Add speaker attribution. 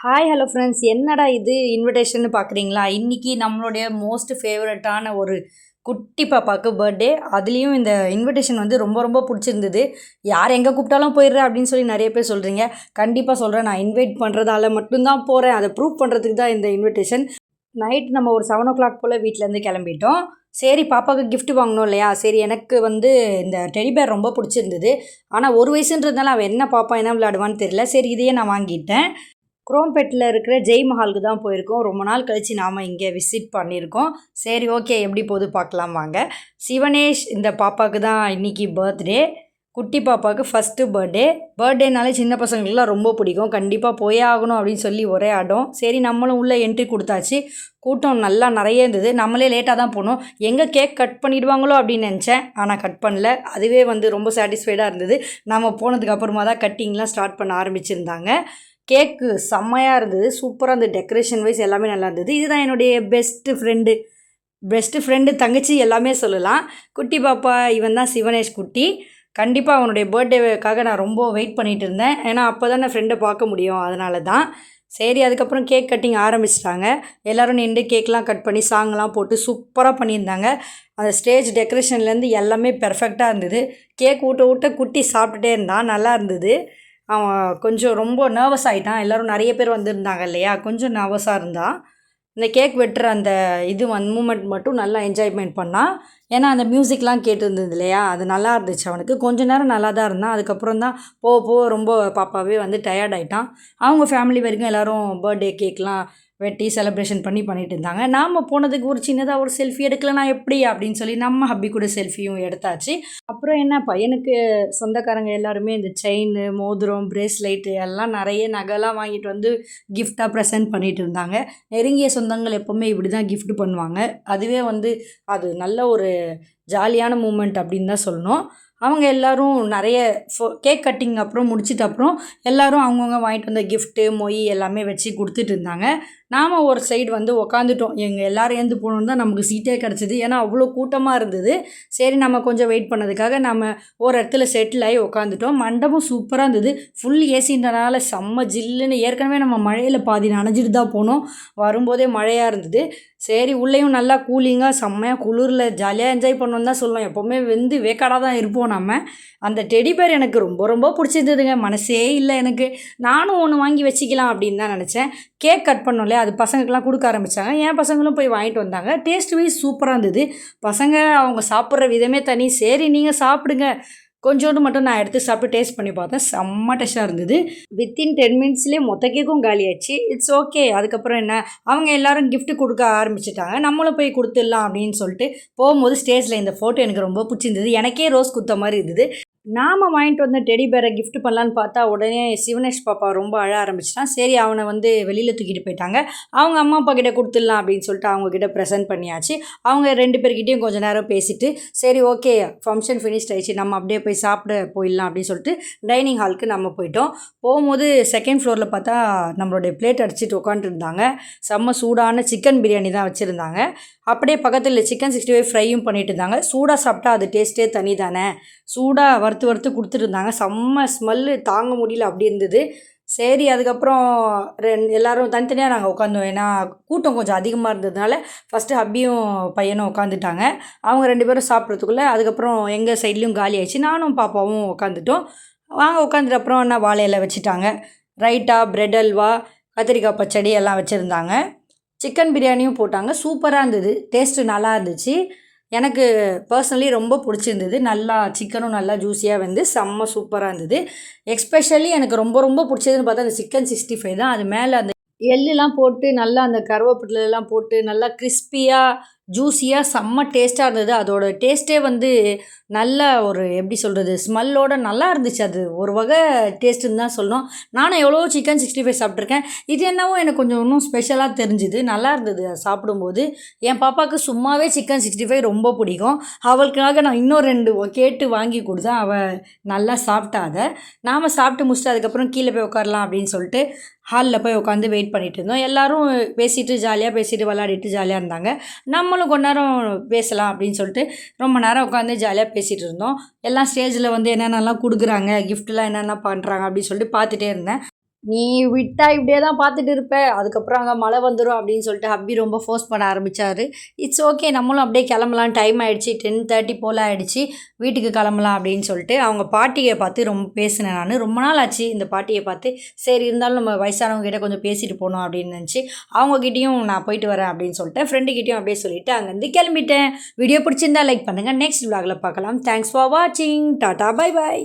Speaker 1: Hi hello friends, என்னடா இது இன்விடேஷன்னு பார்க்குறீங்களா? இன்றைக்கி நம்மளுடைய மோஸ்ட் ஃபேவரட்டான ஒரு குட்டி பாப்பாவுக்கு பர்த்டே. அதுலேயும் இந்த இன்விடேஷன் வந்து ரொம்ப ரொம்ப பிடிச்சிருந்தது. யார் எங்கே கூப்பிட்டாலும் போயிடுறேன் அப்படின்னு சொல்லி நிறைய பேர் சொல்கிறீங்க. கண்டிப்பாக சொல்கிறேன், நான் இன்வைட் பண்ணுறதால மட்டும்தான் போகிறேன். அதை ப்ரூவ் பண்ணுறதுக்கு தான் இந்த இன்விடேஷன். நைட் நம்ம ஒரு 7 o'clock போல் வீட்டிலேருந்து கிளம்பிட்டோம். சரி, பாப்பாவுக்கு gift வாங்கணும் இல்லையா? சரி, எனக்கு வந்து இந்த டெடி பேர் ரொம்ப பிடிச்சிருந்தது. ஆனால் ஒரு வயசுன்றதுனால அவன் என்ன பாப்பா என்ன விளையாடுவான்னு தெரியல. சரி, இதையே நான் வாங்கிட்டேன். குரோம்பேட்டில் இருக்கிற ஜெய் மஹாலுக்கு தான் போயிருக்கோம். ரொம்ப நாள் கழித்து நாம் இங்கே விசிட் பண்ணியிருக்கோம். சரி, ஓகே, எப்படி போகுது பார்க்கலாம் வாங்க. சிவனேஷ் இந்த பாப்பாவுக்கு தான் இன்றைக்கி பர்த்டே. குட்டி பாப்பாவுக்கு ஃபஸ்ட்டு பர்த்டேனாலே சின்ன பசங்களுக்குலாம் ரொம்ப பிடிக்கும். கண்டிப்பாக போயே ஆகணும் அப்படின்னு சொல்லி ஒரே ஆடம். சரி, நம்மளும் உள்ளே என்ட்ரி கொடுத்தாச்சு. கூட்டம் நல்லா நிறைய இருந்தது. நம்மளே லேட்டாக தான் போனோம். எங்கே கேக் கட் பண்ணிடுவாங்களோ அப்படின்னு நினச்சேன், ஆனால் கட் பண்ணல. அதுவே வந்து ரொம்ப சாட்டிஸ்ஃபைடாக இருந்தது. நம்ம போனதுக்கு அப்புறமா தான் கட்டிங்லாம் ஸ்டார்ட் பண்ண ஆரம்பிச்சிருந்தாங்க. கேக்கு செம்மையாக இருந்தது. சூப்பராக இருந்தது. டெக்கரேஷன் வைஸ் எல்லாமே நல்லா இருந்தது. இதுதான் என்னுடைய பெஸ்ட்டு ஃப்ரெண்டு தங்கச்சி எல்லாமே சொல்லலாம். குட்டி பாப்பா இவன் தான் சிவனேஷ் குட்டி. கண்டிப்பாக அவனுடைய பர்த்டேக்காக நான் ரொம்ப வெயிட் பண்ணிகிட்டு இருந்தேன். ஏன்னா அப்போ தான் நான் ஃப்ரெண்டை பார்க்க முடியும், அதனால தான். சரி, அதுக்கப்புறம் கேக் கட்டிங் ஆரம்பிச்சிட்டாங்க. எல்லோரும் நின்று கேக்லாம் கட் பண்ணி சாங்லாம் போட்டு சூப்பராக பண்ணியிருந்தாங்க. அந்த ஸ்டேஜ் டெக்கரேஷன்லேருந்து எல்லாமே பெர்ஃபெக்டாக இருந்தது. கேக் ஊட்ட குட்டி சாப்பிட்டுட்டே இருந்தான். நல்லா இருந்தது. அவன் கொஞ்சம் ரொம்ப நர்வஸ் ஆகிட்டான். எல்லோரும் நிறைய பேர் வந்திருந்தாங்க இல்லையா, கொஞ்சம் நர்வஸாக இருந்தான். இந்த கேக் வெட்டுற அந்த மூமெண்ட் மட்டும் நல்லா என்ஜாய்மெண்ட் பண்ணான். ஏன்னா அந்த மியூசிக்லாம் கேட்டுருந்தது இல்லையா, அது நல்லா இருந்துச்சு அவனுக்கு. கொஞ்ச நேரம் நல்லா தான் இருந்தான். அதுக்கப்புறம் தான் போக ரொம்ப பாப்பாவே வந்து டயர்ட் ஆகிட்டான். அவங்க ஃபேமிலி வரைக்கும் எல்லோரும் பர்த்டே கேக்லாம் வெட்டி செலிப்ரேஷன் பண்ணிட்டு இருந்தாங்க. நாம் போனதுக்கு ஒரு சின்னதாக ஒரு செல்ஃபி எடுக்கலனா எப்படி அப்படின்னு சொல்லி நம்ம ஹப்பி கூட செல்ஃபியும் எடுத்தாச்சு. அப்புறம் என்ன, பையனுக்கு சொந்தக்காரங்க எல்லாருமே இந்த செயின், மோதிரம், பிரேஸ்லைட்டு எல்லாம் நிறைய நகைலாம் வாங்கிட்டு வந்து கிஃப்டாக ப்ரெசென்ட் பண்ணிகிட்டு இருந்தாங்க. நெருங்கிய சொந்தங்கள் எப்போவுமே இப்படி தான் கிஃப்ட் பண்ணுவாங்க. அதுவே வந்து அது நல்ல ஒரு ஜாலியான மூமெண்ட் அப்படின்னு தான் சொல்லணும். அவங்க எல்லோரும் நிறைய கேக் கட்டிங் அப்புறம் முடிச்சிட்டு அப்புறம் எல்லோரும் அவங்கவுங்க வாங்கிட்டு வந்த கிஃப்ட்டு மொய் எல்லாமே வச்சு கொடுத்துட்டு இருந்தாங்க. நாம் ஒரு சைடு வந்து உக்காந்துட்டோம். எங்கள் எல்லோரும் ஏந்து போகணுன்னு தான் நமக்கு சீட்டே கிடச்சிது. ஏன்னா அவ்வளோ கூட்டமாக இருந்தது. சரி, நம்ம கொஞ்சம் வெயிட் பண்ணதுக்காக நம்ம ஒரு இடத்துல செட்டில் ஆகி உக்காந்துட்டோம். மண்டபம் சூப்பராக இருந்தது. ஃபுல் ஏசின்றனால செம்ம ஜில்லுன்னு. ஏற்கனவே நம்ம மழையில் பாதி நனைஞ்சிட்டு தான் போனோம். வரும்போதே மழையாக இருந்தது. சரி, உள்ளேயும் நல்லா கூலிங்காக செம்மையாக குளிரில் ஜாலியாக என்ஜாய் பண்ணோன்னு தான் சொல்லலாம். எப்போவுமே வெந்து வேக்காடாக தான் இருப்போம் நம்ம. அந்த டெடி பேர் எனக்கு ரொம்ப ரொம்ப பிடிச்சிருந்ததுங்க. மனசே இல்லை எனக்கு. நானும் ஒன்று வாங்கி வச்சுக்கலாம் அப்படின்னு தான் நினச்சேன். கேக் கட் பண்ணோம் இல்லையா, அது பசங்களுக்குலாம் கொடுக்க ஆரம்பித்தாங்க. என் பசங்களும் போய் வாங்கிட்டு வந்தாங்க. டேஸ்ட் வைஸ் சூப்பராக இருந்தது. பசங்க அவங்க சாப்பிட்ற விதமே தனி. சரி, நீங்கள் சாப்பிடுங்க. கொஞ்சோண்டு மட்டும் நான் எடுத்து சாப்பிட்டு டேஸ்ட் பண்ணி பார்த்தேன். செம்ம டேஸ்ட்டாக இருந்தது. வித்தின் 10 minutesலேயே மொத்த கேக்கும் காலியாச்சு. It's okay. அதுக்கப்புறம் என்ன, அவங்க எல்லோரும் கிஃப்ட் கொடுக்க ஆரம்பிச்சிட்டாங்க. நம்மளும் போய் கொடுத்துடலாம் அப்படின்னு சொல்லிட்டு போகும்போது ஸ்டேஜில் இந்த ஃபோட்டோ எனக்கு ரொம்ப பிடிச்சிருந்தது. எனக்கே ரோஸ் குத்த மாதிரி இருந்தது. நாம் வாங்கிட்டு வந்த டெடி பேரை கிஃப்ட் பண்ணலான்னு பார்த்தா உடனே சிவனேஷ் பாப்பா ரொம்ப அழ ஆரம்பிச்சிட்டான். சரி, அவனை வந்து வெளியில் தூக்கிட்டு போயிட்டாங்க. அவங்க அம்மா அப்பா கிட்டே கொடுத்துடலாம் அப்படின்னு சொல்லிட்டு அவங்கக்கிட்ட ப்ரெசென்ட் பண்ணியாச்சு. அவங்க 2 பேர்கிட்டையும் கொஞ்சம் நேரம் பேசிவிட்டு சரி, ஓகே, ஃபங்க்ஷன் ஃபினிஷ்ட் ஆயிடுச்சு, நம்ம அப்படியே போய் சாப்பிட போயிடலாம் அப்படின்னு சொல்லிட்டு டைனிங் ஹாலுக்கு நம்ம போயிட்டோம். போகும்போது செகண்ட் ஃப்ளோரில் பார்த்தா நம்மளுடைய பிளேட் அடிச்சுட்டு உட்காந்துருந்தாங்க. செம்ம சூடான சிக்கன் பிரியாணி தான் வச்சுருந்தாங்க. அப்படியே பக்கத்தில் சிக்கன் 65 ஃப்ரையும் பண்ணிட்டு இருந்தாங்க. சூடாக சாப்பிட்டா அது டேஸ்ட்டே தனி தானே. சூடாக வறுத்து கொடுத்துருந்தாங்க. செம்ம ஸ்மெல்லு தாங்க முடியல, அப்படி இருந்தது. சரி, அதுக்கப்புறம் எல்லோரும் தனித்தனியாக நாங்கள் உட்காந்தோம். ஏன்னா கூட்டம் கொஞ்சம் அதிகமாக இருந்ததுனால ஃபஸ்ட்டு ஹப்பியும் பையனும் உட்காந்துட்டாங்க. அவங்க 2 பேரும் சாப்பிட்றதுக்குள்ளே அதுக்கப்புறம் எங்கள் சைட்லேயும் காலி ஆயிடுச்சு. நானும் பாப்பாவும் உட்காந்துட்டோம். வாங்க உட்காந்துட்டு அப்புறம் என்ன வாழையில வச்சுட்டாங்க. ரைட்டா, பிரெட் அல்வா, கத்திரிக்காய் பச்சடி எல்லாம் வச்சுருந்தாங்க. சிக்கன் பிரியாணியும் போட்டாங்க. சூப்பராக இருந்தது. டேஸ்ட்டு நல்லா இருந்துச்சு. எனக்கு பர்சனலி ரொம்ப பிடிச்சிருந்தது. நல்லா சிக்கனும் நல்லா ஜூஸியாக வந்து செம்ம சூப்பராக இருந்தது. எஸ்பெஷலி எனக்கு ரொம்ப ரொம்ப பிடிச்சதுன்னு பார்த்தா அந்த சிக்கன் 65 தான். அது மேலே அந்த எள்ளுலாம் போட்டு நல்லா அந்த கருவேப்பிலைலாம் போட்டு நல்லா கிறிஸ்பியாக ஜூஸியாக செம்ம டேஸ்ட்டாக இருந்தது. அதோட டேஸ்ட்டே வந்து நல்ல ஒரு எப்படி சொல்கிறது, ஸ்மெல்லோடு நல்லா இருந்துச்சு. அது ஒரு வகை டேஸ்ட்டுன்னு தான் சொல்லணும். நானும் எவ்வளோ சிக்கன் 65 சாப்பிட்ருக்கேன். இது என்னவோ எனக்கு கொஞ்சம் இன்னும் ஸ்பெஷலாக தெரிஞ்சுது. நல்லா இருந்தது சாப்பிடும்போது. என் பாப்பாவுக்கு சும்மாவே சிக்கன் 65 ரொம்ப பிடிக்கும். அவளுக்காக நான் இன்னும் 2 கேட்டு வாங்கி கொடுத்தேன். அவள் நல்லா சாப்பிட்டா அதை. நாம் சாப்பிட்டு முடிச்சுட்டு அதுக்கப்புறம் கீழே போய் உட்காரலாம் அப்படின்னு சொல்லிட்டு ஹாலில் போய் உட்காந்து வெயிட் பண்ணிகிட்டு இருந்தோம். எல்லோரும் பேசிட்டு ஜாலியாக பேசிட்டு விளையாடிட்டு ஜாலியாக இருந்தாங்க. நம்மளும் கொஞ்ச நேரம் பேசலாம் அப்படின்னு சொல்லிட்டு ரொம்ப நேரம் உட்காந்து ஜாலியாக பேசிகிட்டு இருந்தோம். எல்லாம் ஸ்டேஜில் வந்து என்னென்னலாம் கொடுக்குறாங்க, கிஃப்ட்லாம் என்னென்ன பண்ணுறாங்க அப்படின்னு சொல்லிட்டு பார்த்துட்டே இருந்தேன். நீ விட்டா இப்படியே தான் பார்த்துட்டு இருப்ப. அதுக்கப்புறம் அங்கே மழை வந்துடும் அப்படின்னு சொல்லிட்டு ஹப்பி ரொம்ப ஃபோர்ஸ் பண்ண ஆரம்பித்தார். இட்ஸ் ஓகே, நம்மளும் அப்படியே கிளம்பலாம், டைம் ஆகிடுச்சி, 10:30 போல் ஆகிடுச்சி, வீட்டுக்கு கிளம்பலாம் அப்படின்னு சொல்லிட்டு அவங்க பாட்டியை பார்த்து ரொம்ப பேசினேன். நான் ரொம்ப நாள் ஆச்சு இந்த பாட்டியை பார்த்து. சரி இருந்தாலும் நம்ம வயசானவங்க கிட்ட கொஞ்சம் பேசிட்டு போகணும் அப்படின்னு நினச்சி அவங்ககிட்டையும் நான் போயிட்டு வரேன் அப்படின்னு சொல்லிட்டு ஃப்ரெண்டுக்கிட்டையும் அப்படியே சொல்லிவிட்டு அங்கேருந்து கிளம்பிட்டேன். வீடியோ பிடிச்சிருந்தா லைக் பண்ணுங்கள். நெக்ஸ்ட் vlogல பார்க்கலாம். தேங்க்ஸ் ஃபார் வாட்சிங். Tata, bye bye.